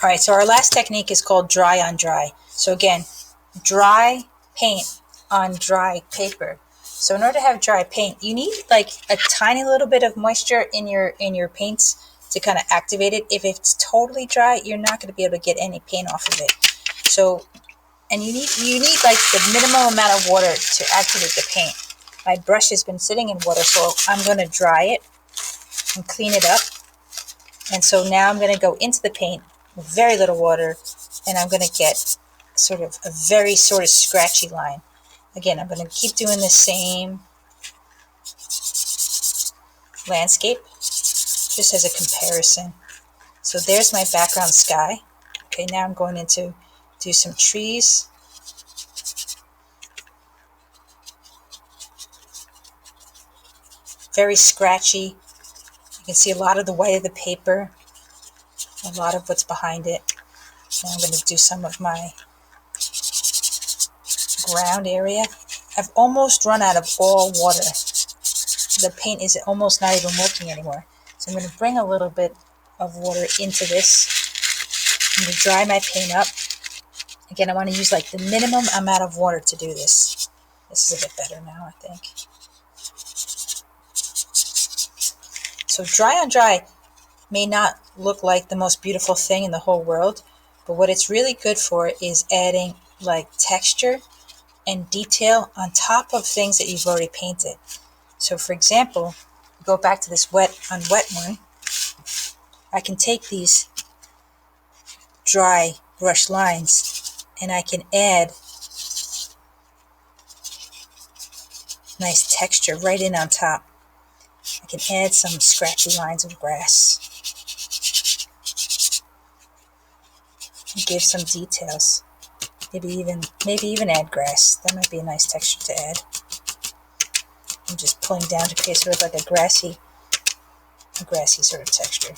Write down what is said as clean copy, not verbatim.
All right, so our last technique is called dry on dry. So again, dry paint on dry paper. So in order to have dry paint, you need like a tiny little bit of moisture in your paints to kind of activate it. If it's totally dry, you're not going to be able to get any paint off of it. So, and you need like the minimum amount of water to activate the paint. My brush has been sitting in water, so I'm going to dry it and clean it up. And so now I'm going to go into the paint with very little water, and I'm going to get sort of a very sort of scratchy line. Again, I'm going to keep doing the same landscape, just as a comparison. So there's my background sky. Okay, now I'm going into do some trees. Very scratchy. You can see a lot of the white of the paper, a lot of what's behind it. Now I'm going to do some of my ground area. I've almost run out of all water. The paint is almost not even working anymore. So I'm going to bring a little bit of water into this. I'm going to dry my paint up. Again, I want to use like the minimum amount of water to do this. This is a bit better now, I think. So dry on dry may not look like the most beautiful thing in the whole world, but what it's really good for is adding like texture and detail on top of things that you've already painted. So for example, go back to this wet on wet one. I can take these dry brush lines and I can add nice texture right in on top. I can add some scratchy lines of grass and give some details. Maybe even add grass. That might be a nice texture to add. I'm just pulling down to create sort of like a grassy sort of texture.